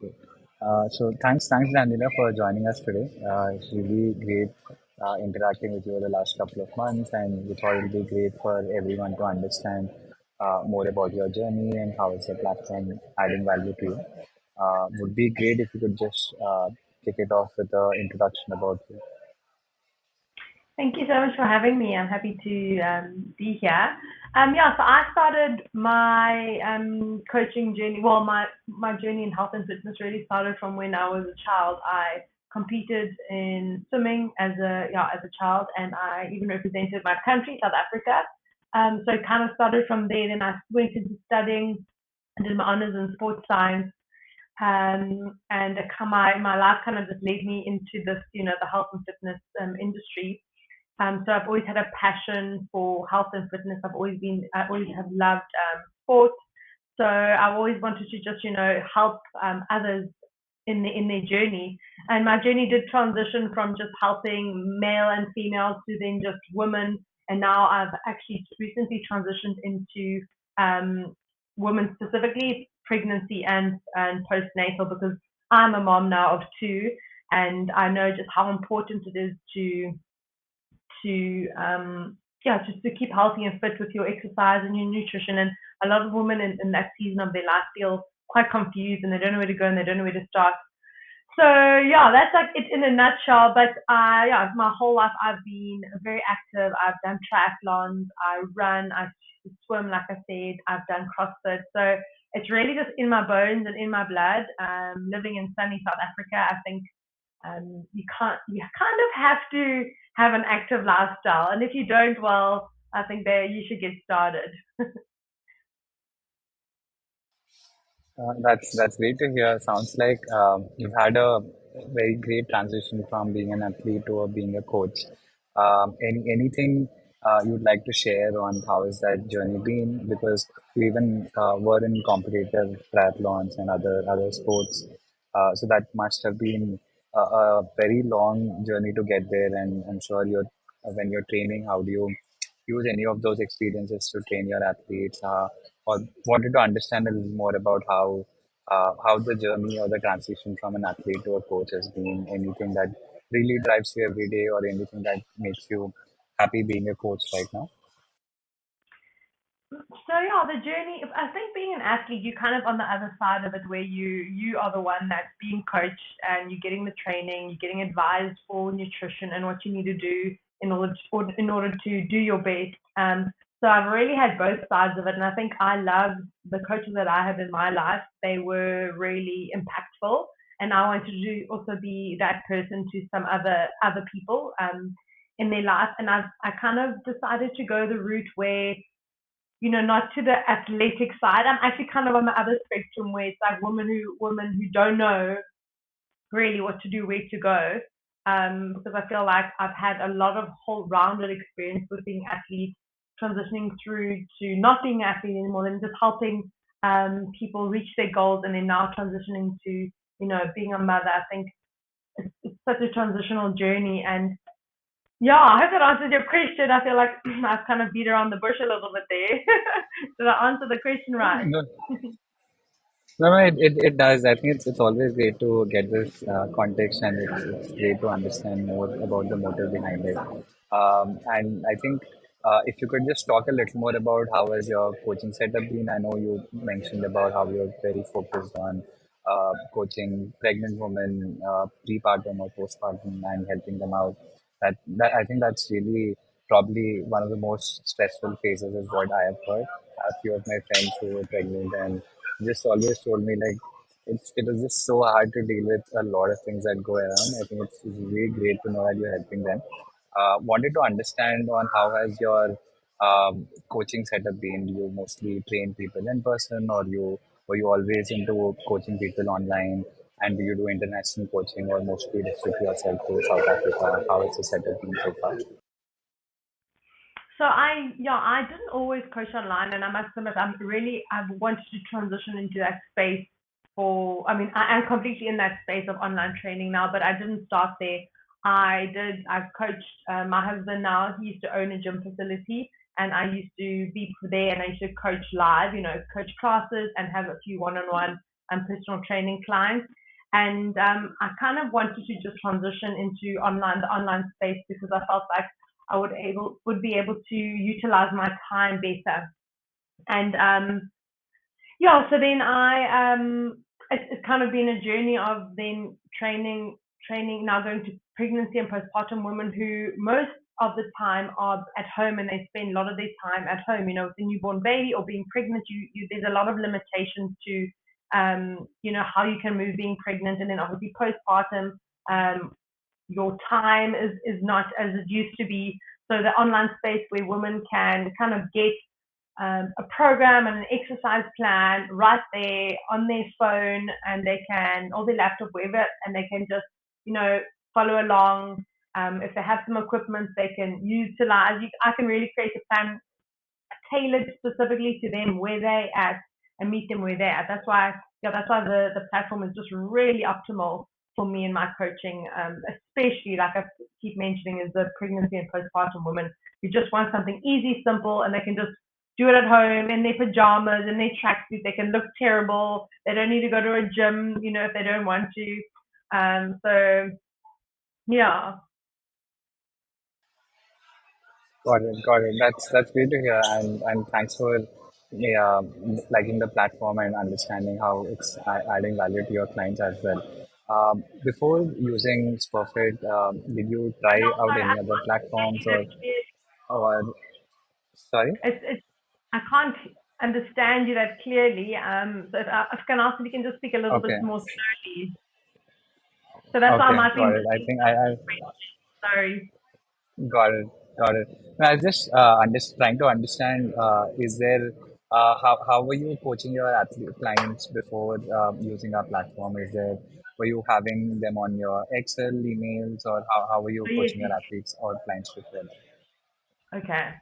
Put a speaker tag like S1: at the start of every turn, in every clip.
S1: So thanks, Daniella, for joining us today. It's really great interacting with you over the last couple of months, and we thought it would be great for everyone to understand more about your journey and how is the platform adding value to you. Would be great if you could just kick it off with an introduction about you.
S2: Thank you so much for having me. I'm happy to be here. Yeah, so I started my coaching journey. Well, my journey in health and fitness really started from when I was a child. I competed in swimming as a child, and I even represented my country, South Africa. So it kind of started from there. Then I went into studying. I did my honors in sports science, and my life kind of just led me into this, the health and fitness industry. So I've always had a passion for health and fitness. I always have loved sport. So I've always wanted to just, help others in their journey. And my journey did transition from just helping male and female to then just women. And now I've actually recently transitioned into women specifically, pregnancy and postnatal, because I'm a mom now of two, and I know just how important it is just to keep healthy and fit with your exercise and your nutrition. And a lot of women in that season of their life feel quite confused, and they don't know where to go, and they don't know where to start. So yeah, that's like it in a nutshell. But my whole life I've been very active. I've done triathlons, I run, I swim, like I said, I've done CrossFit. So it's really just in my bones and in my blood. Living in sunny South Africa, I think you kind of have to have an active lifestyle, and if you don't, well, I think there you should get started.
S1: That's great to hear. Sounds like you've had a very great transition from being an athlete to being a coach. Anything you'd like to share on how has that journey been? Because you even were in competitive triathlons and other sports, so that must have been a very long journey to get there. And I'm sure when you're training, how do you use any of those experiences to train your athletes? Or wanted to understand a little more about how the journey or the transition from an athlete to a coach has been. Anything that really drives you every day, or anything that makes you happy being a coach right now?
S2: So yeah, the journey. I think being an athlete, you're kind of on the other side of it, where you are the one that's being coached, and you're getting the training, you're getting advised for nutrition and what you need to do in order to do your best. So I've really had both sides of it, and I think I love the coaches that I have in my life. They were really impactful, and I wanted to also be that person to some other people in their life. And I kind of decided to go the route where, not to the athletic side. I'm actually kind of on the other spectrum, where it's like women who don't know really what to do, where to go. Because I feel like I've had a lot of whole rounded experience with being athlete, transitioning through to not being an athlete anymore, and just helping people reach their goals, and then now transitioning to, being a mother. I think it's such a transitional journey, and yeah, I hope that answers your question. I feel like I've kind of beat around the bush a little bit there. Did I answer the question right?
S1: No, no, it does. I think it's always great to get this context, and it's great to understand more about the motive behind it. And I think if you could just talk a little more about how has your coaching setup been. I know you mentioned about how you're very focused on coaching pregnant women, prepartum or postpartum, and helping them out. That I think that's really probably one of the most stressful phases, is what I have heard. A few of my friends who were pregnant and just always told me like it was just so hard to deal with a lot of things that go around. I think it's really great to know that you're helping them. Wanted to understand on how has your coaching setup been? Do you mostly train people in person, or you were you always into coaching people online? And do you do international coaching, or mostly restrict yourself to South Africa? How is the setup been so far?
S2: So I didn't always coach online, and I must admit, I've wanted to transition into that space. I mean, I am completely in that space of online training now, but I didn't start there. I've coached my husband now. He used to own a gym facility, and I used to be there, and I used to coach live, coach classes and have a few one-on-one. personal training clients. And I kind of wanted to just transition into the online space because I felt like I would be able to utilize my time better. And yeah, so then it's kind of been a journey of then training now going to pregnancy and postpartum women who most of the time are at home and they spend a lot of their time at home. With a newborn baby or being pregnant, there's a lot of limitations to how you can move being pregnant, and then obviously postpartum, your time is not as it used to be. So the online space where women can kind of get a program and an exercise plan right there on their phone, and they can, or their laptop, wherever, and they can just, follow along. If they have some equipment, they can utilize. I can really create a plan tailored specifically to them where they at and meet them where they're at. That's why the platform is just really optimal for me in my coaching, especially like I keep mentioning is the pregnancy and postpartum women who just want something easy, simple, and they can just do it at home in their pajamas, in their tracksuit. They can look terrible. They don't need to go to a gym, if they don't want to. So yeah.
S1: Got it, got it. That's great to hear, and thanks for yeah, liking the platform and understanding how it's adding value to your clients as well. Before using SpurFit, did you
S2: And
S1: try
S2: also,
S1: out
S2: I
S1: any other
S2: can't understand
S1: platforms
S2: you that clearly.
S1: or sorry?
S2: I can't understand you that clearly. So if I can ask if you can just speak a little bit
S1: Okay,
S2: more slowly. So that's why I
S1: okay,
S2: might be
S1: got it. I
S2: missing
S1: think I
S2: some sorry.
S1: got it. Got it. No, I was just trying to understand, is there, how were you coaching your athlete clients before using our platform? Were you having them on your Excel emails, or how were you
S2: So yes,
S1: coaching your athletes or clients before?
S2: okay.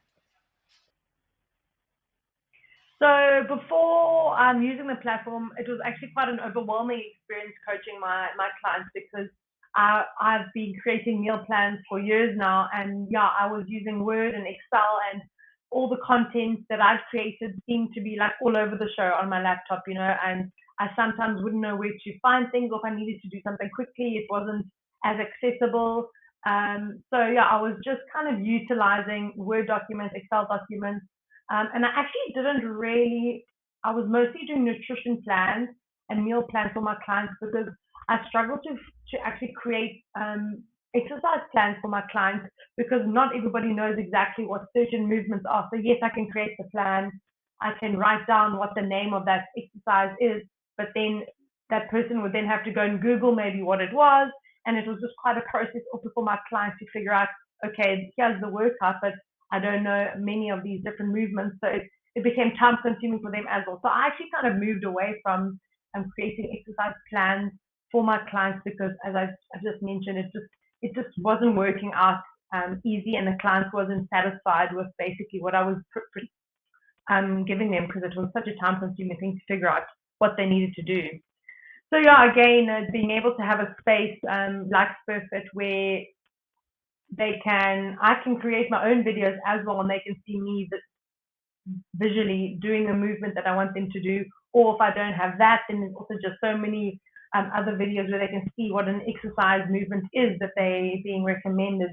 S2: So before using the platform, it was actually quite an overwhelming experience coaching my clients because I've been creating meal plans for years now, and yeah, I was using Word and Excel, and all the content that I've created seemed to be like all over the show on my laptop, and I sometimes wouldn't know where to find things, or if I needed to do something quickly, it wasn't as accessible. So yeah, I was just kind of utilizing Word documents, Excel documents, and I actually didn't really, I was mostly doing nutrition plans and meal plans for my clients because I struggled to actually create exercise plans for my clients because not everybody knows exactly what certain movements are. So, yes, I can create the plan, I can write down what the name of that exercise is, but then that person would then have to go and Google maybe what it was. And it was just quite a process also for my clients to figure out, okay, here's the workout, but I don't know many of these different movements. So it became time consuming for them as well. So I actually kind of moved away from creating exercise plans for my clients because, as I just mentioned, it just wasn't working out easy, and the clients wasn't satisfied with basically what I was giving them because it was such a time consuming thing to figure out what they needed to do. So yeah, again, being able to have a space like SpurFit where I can create my own videos as well, and they can see me visually doing the movement that I want them to do. Or if I don't have that, then there's also just so many other videos where they can see what an exercise movement is that they being recommended.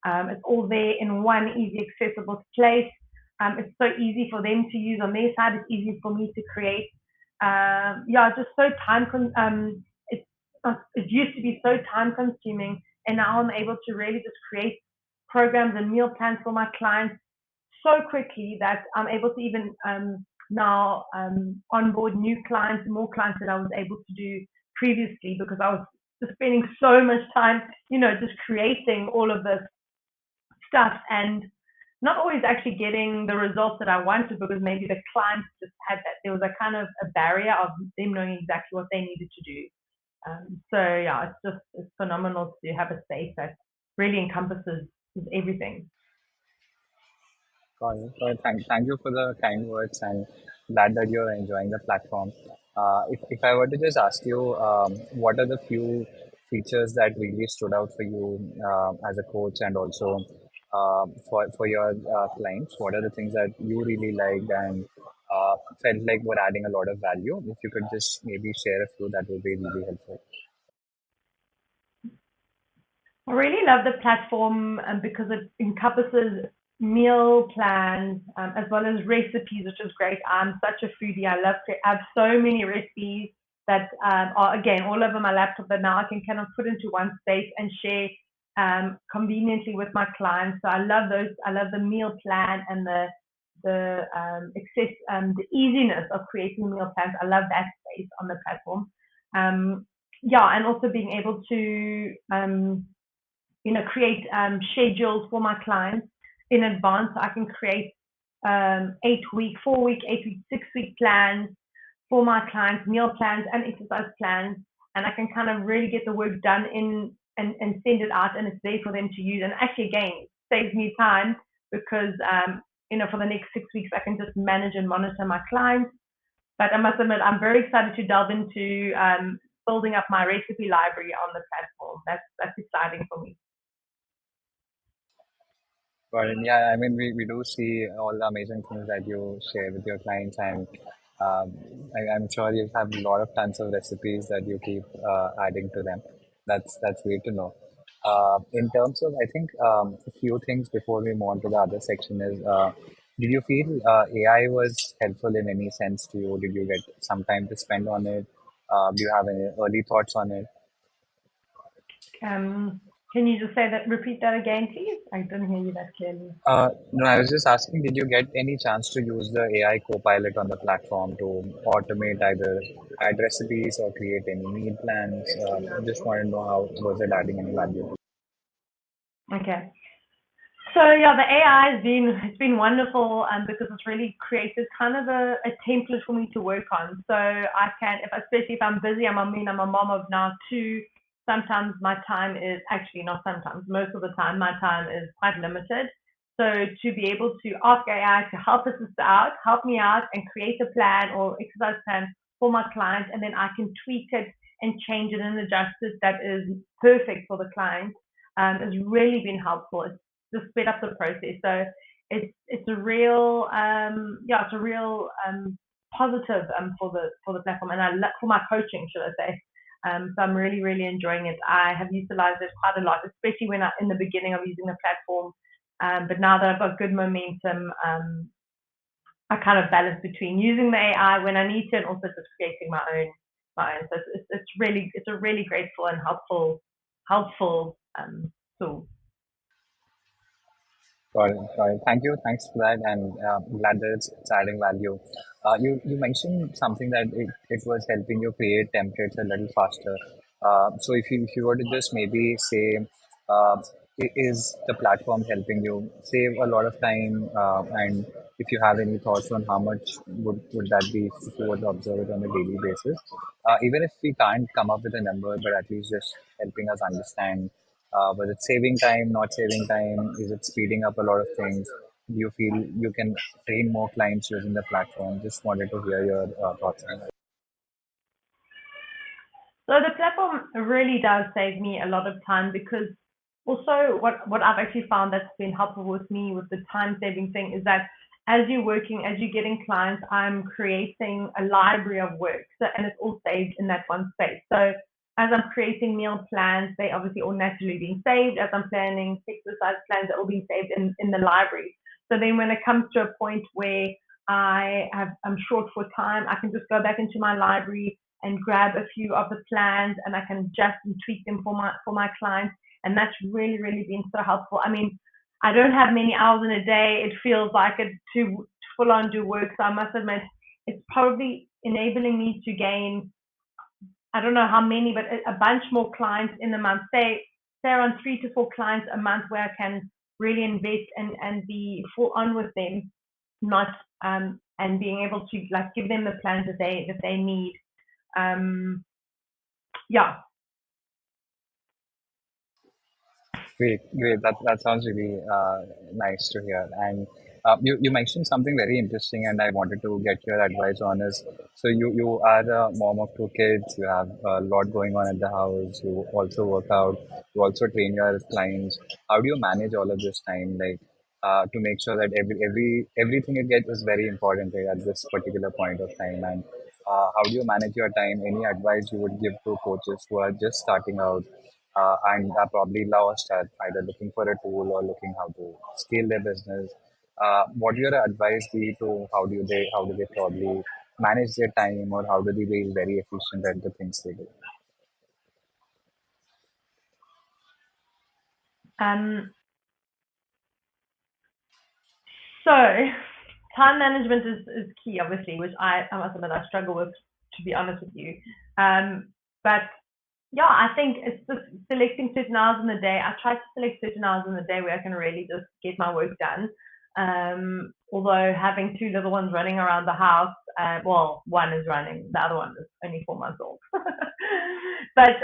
S2: It's all there in one easy, accessible place. It's so easy for them to use on their side. It's easy for me to create. Yeah, just so it used to be so time consuming, and now I'm able to really just create programs and meal plans for my clients so quickly that I'm able to even now onboard new clients, more clients than I was able to do previously because I was just spending so much time, just creating all of this stuff and not always actually getting the results that I wanted because maybe the clients just had that. There was a kind of a barrier of them knowing exactly what they needed to do. So yeah, it's phenomenal to have a space that really encompasses everything.
S1: Got it. Thank you for the kind words, and glad that you're enjoying the platform. If I were to just ask you, what are the few features that really stood out for you as a coach and also for your clients? What are the things that you really liked, and felt like were adding a lot of value. If you could just maybe share a few, that would be really helpful.
S2: I really love the platform because it encompasses meal plans as well as recipes, which is great. I'm such a foodie. I have so many recipes that are, again, all over my laptop that now I can kind of put into one space and share conveniently with my clients. So I love those. I love the meal plan and the easiness of creating meal plans. I love that space on the platform. Um, yeah, and also being able to create schedules for my clients in advance. So I can create 8 week, 4 week, 8 week, 6 week plans for my clients, meal plans and exercise plans. And I can kind of really get the work done in and send it out, and it's there for them to use. And actually, again, it saves me time because, for the next 6 weeks, I can just manage and monitor my clients. But I must admit, I'm very excited to delve into building up my recipe library on the platform. That's exciting for me.
S1: But yeah, I mean, we do see all the amazing things that you share with your clients, and um, I'm sure you have a lot of tons of recipes that you keep adding to them. That's great to know. In terms of, I think a few things before we move on to the other section is, did you feel AI was helpful in any sense to you? Did you get some time to spend on it? Do you have any early thoughts on it?
S2: Can you just repeat that again, please? I didn't hear you that clearly.
S1: No, I was just asking, did you get any chance to use the AI Copilot on the platform to automate either add recipes or create any meal plans? Just want to know how was it adding any value?
S2: Okay. So yeah, the AI it's been wonderful because it's really created kind of a template for me to work on. So I can, especially if I'm busy, I'm a mom of now two. Sometimes my time is actually not sometimes, most of the time my time is quite limited. So to be able to ask AI to help me out and create a plan or exercise plan for my clients, and then I can tweak it and change it and adjust it that is perfect for the client has really been helpful. It's just sped up the process. So it's a real positive for the platform, and for my coaching, should I say. So I'm really really enjoying it. I have utilized it quite a lot, especially when in the beginning of using the platform. But now that I've got good momentum, I kind of balance between using the AI when I need to and also just creating my own. So it's a really grateful and helpful tool.
S1: Got it. Got it. Thank you. Thanks for that, and glad that it's adding value. You mentioned something that it was helping you create templates a little faster. So if you were to just maybe say, uh, is the platform helping you save a lot of time? And if you have any thoughts on how much would that be if you were to observe it on a daily basis? Even if we can't come up with a number, but at least just helping us understand whether it's saving time, not saving time, is it speeding up a lot of things? Do you feel you can train more clients using the platform? Just wanted to hear your thoughts on it.
S2: So the platform really does save me a lot of time because also what I've actually found that's been helpful with me with the time saving thing is that as you're getting clients, I'm creating a library of work. So, and it's all saved in that one space. So as I'm creating meal plans, they obviously all naturally being saved. As I'm planning exercise plans, they're all being saved in the library. So then when it comes to a point where I'm short for time, I can just go back into my library and grab a few of the plans, and I can adjust and tweak them for my clients. And that's really, really been so helpful. I mean, I don't have many hours in a day. It feels like it's too full on do work. So I must admit, it's probably enabling me to gain, I don't know how many, but a bunch more clients in a month. Say around 3 to 4 clients a month where I can really invest and be full on with them, not and being able to like give them the plans that they need. Um, yeah.
S1: Great, great. That sounds really nice to hear. And you mentioned something very interesting, and I wanted to get your advice on is, so you are a mom of 2 kids. You have a lot going on at the house. You also work out. You also train your clients. How do you manage all of this time? Like, to make sure that everything you get is very important, right, at this particular point of time. And how do you manage your time? Any advice you would give to coaches who are just starting out and are probably lost at either looking for a tool or looking how to scale their business? What your advice be to how do they probably manage their time, or how do they be very efficient at the things they do?
S2: Um, so time management is key, obviously, which I must admit I struggle with, to be honest with you. But yeah, I think it's just selecting certain hours in the day. I try to select certain hours in the day where I can really just get my work done. Although having two little ones running around the house, well, one is running, the other one is only 4 months old. But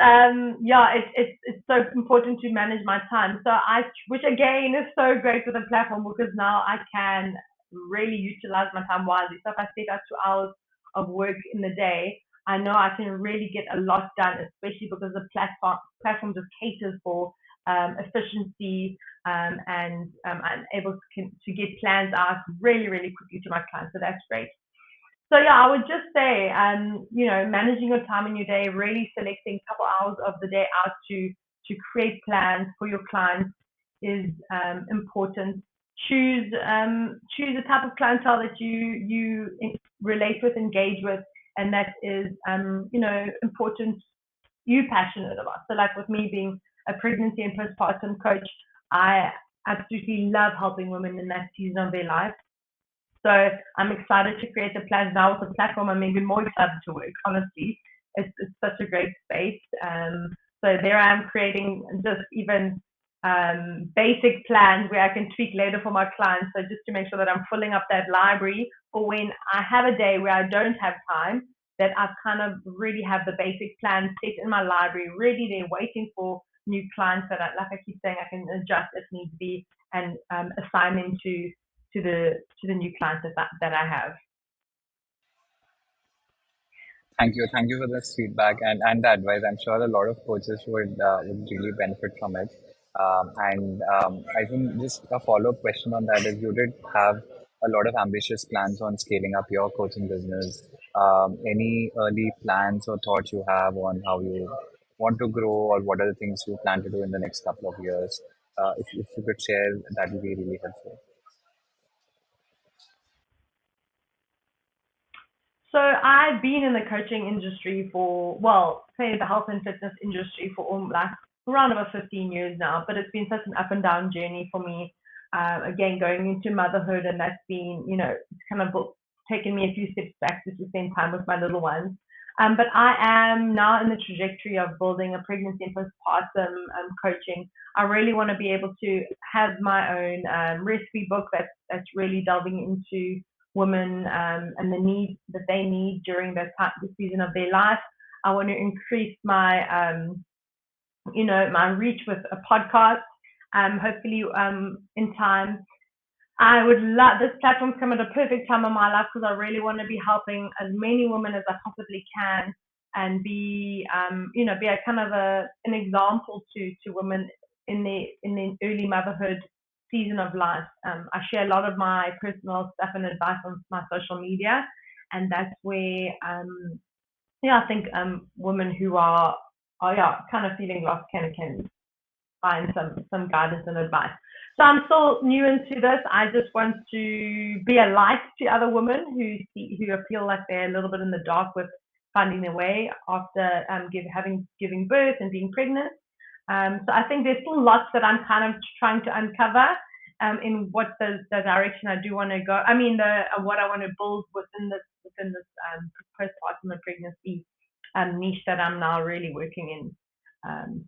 S2: yeah, it's so important to manage my time. Which again is so great with the platform, because now I can really utilize my time wisely. So if I set out 2 hours of work in the day, I know I can really get a lot done, especially because the platform just caters for efficiency, and I'm able to get plans out really, really quickly to my clients. So that's great. So yeah, I would just say, managing your time in your day, really selecting a couple hours of the day out to create plans for your clients is important. Choose the type of clientele that you relate with, engage with, and that is important, you passionate about. So like with me being a pregnancy and postpartum coach, I absolutely love helping women in that season of their life. So I'm excited to create the plans now with the platform. I'm even more excited to work, honestly. It's such a great space. So there I am creating just even basic plans where I can tweak later for my clients. So just to make sure that I'm filling up that library for when I have a day where I don't have time, that I kind of really have the basic plan set in my library, ready there, waiting for new clients that, like I keep saying, I can adjust if need be, and assign them to the new clients that I have.
S1: Thank you for this feedback and the advice. I'm sure a lot of coaches would really benefit from it. And I think just a follow up question on that is, you did have a lot of ambitious plans on scaling up your coaching business. Any early plans or thoughts you have on how you want to grow, or what are the things you plan to do in the next couple of years? If you could share, that would be really helpful.
S2: So I've been in the coaching industry for, well, say the health and fitness industry for like around about 15 years now, but it's been such an up and down journey for me. Again, going into motherhood, and that's been, it's kind of taken me a few steps back just to spend time with my little ones. But I am now in the trajectory of building a pregnancy and postpartum coaching. I really want to be able to have my own recipe book that's really delving into women, and the need that they need during the season of their life. I want to increase my reach with a podcast. Hopefully, in time, I would love this platform to come at a perfect time in my life, because I really want to be helping as many women as I possibly can, and be a kind of an example to women in the early motherhood season of life. I share a lot of my personal stuff and advice on my social media, and that's where I think women who are kind of feeling lost can find some guidance and advice. So I'm still new into this. I just want to be a light to other women who feel like they're a little bit in the dark with finding their way after giving birth and being pregnant. So I think there's still lots that I'm kind of trying to uncover in what the direction I do want to go. I mean, what I want to build within this postpartum and pregnancy niche that I'm now really working in.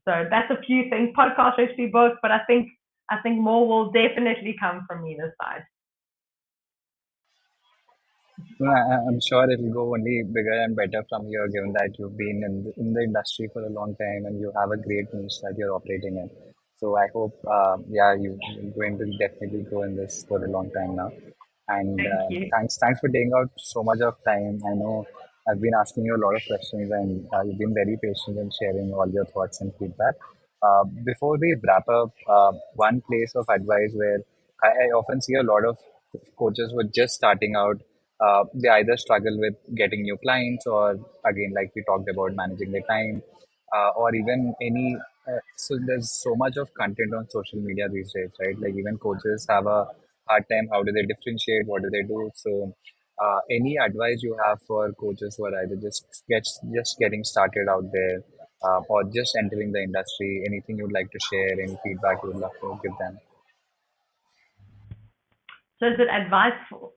S2: So that's a few things. Podcast, recipe book, but I think more will definitely come from me this side.
S1: No, I'm sure it will go only bigger and better from here, given that you've been in the industry for a long time and you have a great niche that you're operating in. So I hope, yeah, you're going to definitely go in this for a long time now. And
S2: Thank you.
S1: thanks for taking out so much of time. I know I've been asking you a lot of questions, and you've been very patient in sharing all your thoughts and feedback. Before we wrap up, one place of advice where I often see a lot of coaches who are just starting out. They either struggle with getting new clients, or again, like we talked about, managing their time, or even any. So there's so much of content on social media these days, right? Like even coaches have a hard time. How do they differentiate? What do they do? So, any advice you have for coaches who are either just getting started out there, or just entering the industry? Anything you'd like to share? Any feedback you would love to give them?
S2: So is it advice for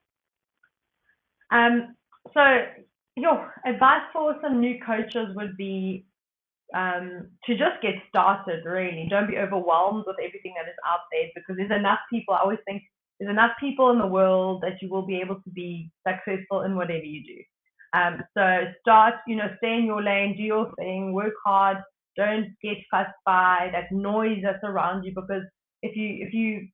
S2: um so your advice for some new coaches would be to just get started, really. Don't be overwhelmed with everything that is out there, because there's enough people. I always think there's enough people in the world that you will be able to be successful in whatever you do. So start, stay in your lane, do your thing, work hard. Don't get fussed by that noise that's around you, because if you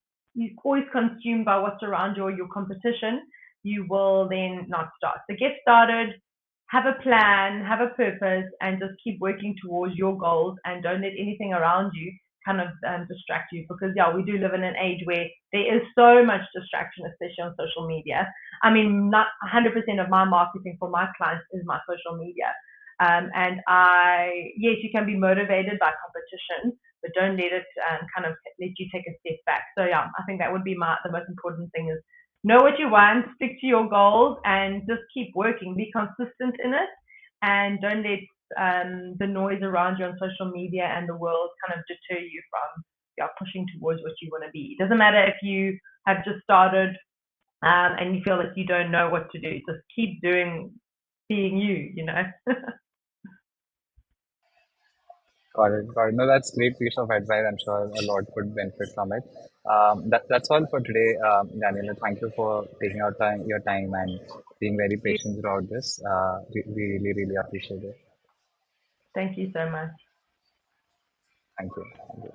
S2: always consumed by what's around you or your competition, you will then not start. So get started, have a plan, have a purpose, and just keep working towards your goals, and don't let anything around you kind of distract you, because yeah, we do live in an age where there is so much distraction, especially on social media. I mean, not 100% of my marketing for my clients is my social media. And yes, you can be motivated by competition, but don't let it kind of let you take a step back. So yeah, I think that would be the most important thing is know what you want, stick to your goals, and just keep working. Be consistent in it, and don't let the noise around you on social media and the world kind of deter you from pushing towards what you want to be. It doesn't matter if you have just started and you feel like you don't know what to do. Just keep doing, being you.
S1: Got it. Got it. No, that's great piece of advice. I'm sure a lot could benefit from it. That's all for today, Daniela. Thank you for taking out your time and being very patient throughout this. We really, really appreciate it.
S2: Thank you so much.
S1: Thank you. Thank you.